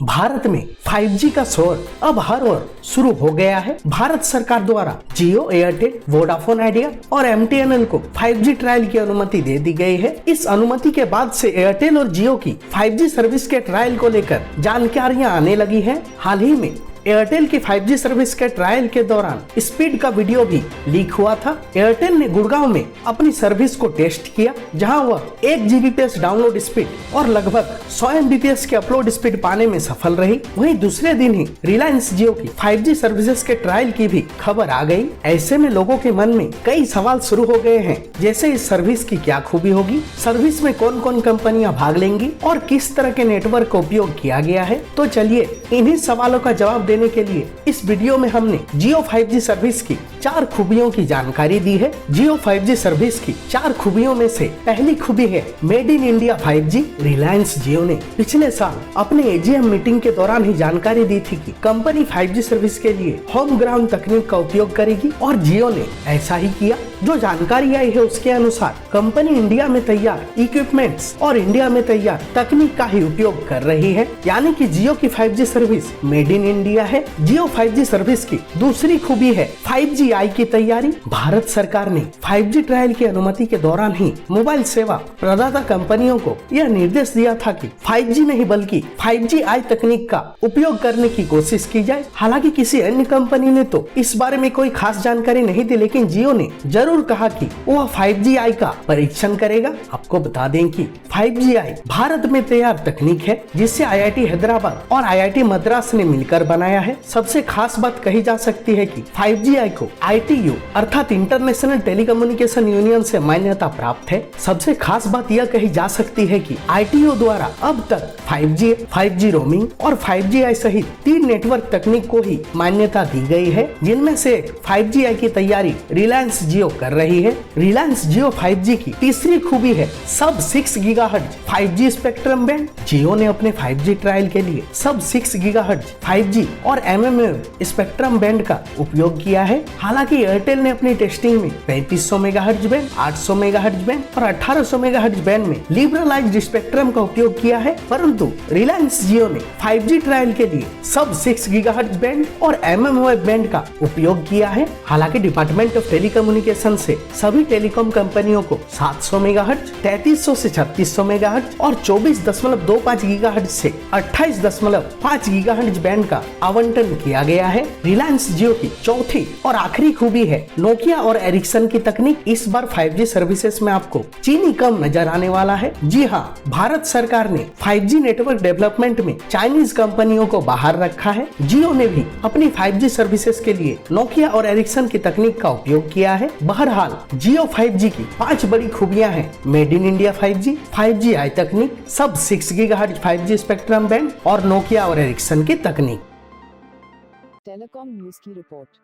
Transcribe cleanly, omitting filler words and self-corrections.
भारत में 5G का शोर अब हर ओर शुरू हो गया है। भारत सरकार द्वारा जियो, एयरटेल, वोडाफोन आइडिया और MTNL को 5G ट्रायल की अनुमति दे दी गई है। इस अनुमति के बाद से एयरटेल और जियो की 5G सर्विस के ट्रायल को लेकर जानकारियां आने लगी हैं। हाल ही में एयरटेल की 5G सर्विस के ट्रायल के दौरान स्पीड का वीडियो भी लीक हुआ था। एयरटेल ने गुड़गांव में अपनी सर्विस को टेस्ट किया, जहां वह 1 Gbps डाउनलोड स्पीड और लगभग 100 Mbps के अपलोड स्पीड पाने में सफल रही। वहीं दूसरे दिन ही रिलायंस जियो की 5G सर्विसेज के ट्रायल की भी खबर आ गई। ऐसे में लोगों के मन में कई सवाल शुरू हो गए हैं, जैसे इस सर्विस की क्या खूबी होगी, सर्विस में कौन कौन कंपनियां भाग लेंगी और किस तरह के नेटवर्क का उपयोग किया गया है। तो चलिए इन्हीं सवालों का जवाब देने के लिए इस वीडियो में हमने जियो 5G सर्विस की 4 खूबियों की जानकारी दी है। जियो 5G सर्विस की 4 खूबियों में से पहली खूबी है made in India 5G। Reliance Jio ने पिछले साल अपने AGM मीटिंग के दौरान ही जानकारी दी थी कि कंपनी 5G सर्विस के लिए होम ग्राउंड तकनीक का उपयोग करेगी और जियो ने ऐसा ही किया। जो जानकारी आई है उसके अनुसार कंपनी इंडिया में तैयार इक्विपमेंट्स और इंडिया में तैयार तकनीक का ही उपयोग कर रही है, यानी कि जियो की 5G service made in India है। जियो 5G सर्विस की दूसरी खूबी है 5G की तैयारी। भारत सरकार ने 5G ट्रायल की अनुमति के दौरान ही मोबाइल सेवा प्रदाता कंपनियों को यह निर्देश दिया था कि 5G नहीं बल्कि 5G तकनीक का उपयोग करने की कोशिश की जाए। हालांकि किसी अन्य कंपनी ने तो इस बारे में कोई खास जानकारी नहीं दी, लेकिन जियो ने जरूर कहा कि वह 5G का परीक्षण करेगा। आपको बता दें कि 5G भारत में तैयार तकनीक है, जिसे IIT हैदराबाद और IIT मद्रास ने मिलकर बनाया है। सबसे खास बात कही जा सकती है कि 5G को ITU अर्थात इंटरनेशनल टेलीकम्युनिकेशन यूनियन से मान्यता प्राप्त है। सबसे खास बात यह कही जा सकती है कि ITU द्वारा अब तक 5G रोमिंग और 5G सहित 3 नेटवर्क तकनीक को ही मान्यता दी गई है, जिनमें से 5G की तैयारी रिलायंस जियो कर रही है। रिलायंस जियो 5G की तीसरी खूबी है सब 6 GHz 5G स्पेक्ट्रम बैंड। जियो ने अपने 5G ट्रायल के लिए सब 6 GHz 5G और mmWave स्पेक्ट्रम बैंड का उपयोग किया है। हालांकि एयरटेल ने अपनी टेस्टिंग में 3500 MHz बैंड, 800 MHz बैंड और 1800 MHz बैंड में लिबरलाइज्ड स्पेक्ट्रम का उपयोग किया है, परंतु रिलायंस जियो ने 5G ट्रायल के लिए सब 6 GHz बैंड और mmWave बैंड का उपयोग किया है। हालांकि डिपार्टमेंट ऑफ टेलीकम्युनिकेशन से सभी टेलीकॉम कंपनियों को 700 MHz, 3300 से 3600 MHz और 24.25 GHz से 28.5 GHz बैंड का आवंटन किया गया है। रिलायंस जियो की चौथी और आखिरी खूबी है नोकिया और एरिक्सन की तकनीक। इस बार 5G सर्विसेज में आपको चीनी कम नजर आने वाला है। जी हाँ, भारत सरकार ने 5G नेटवर्क डेवलपमेंट में चाइनीज कंपनियों को बाहर रखा है। जियो ने भी अपनी 5G सर्विसेज के लिए नोकिया और एरिक्सन की तकनीक का उपयोग किया है। बहरहाल जियो 5G की 5 बड़ी खूबियां हैं मेड इन इंडिया 5G तकनीक, सब 6 GHz 5G स्पेक्ट्रम बैंड और नोकिया और एरिक्सन की तकनीक। टेलीकॉम न्यूज की रिपोर्ट।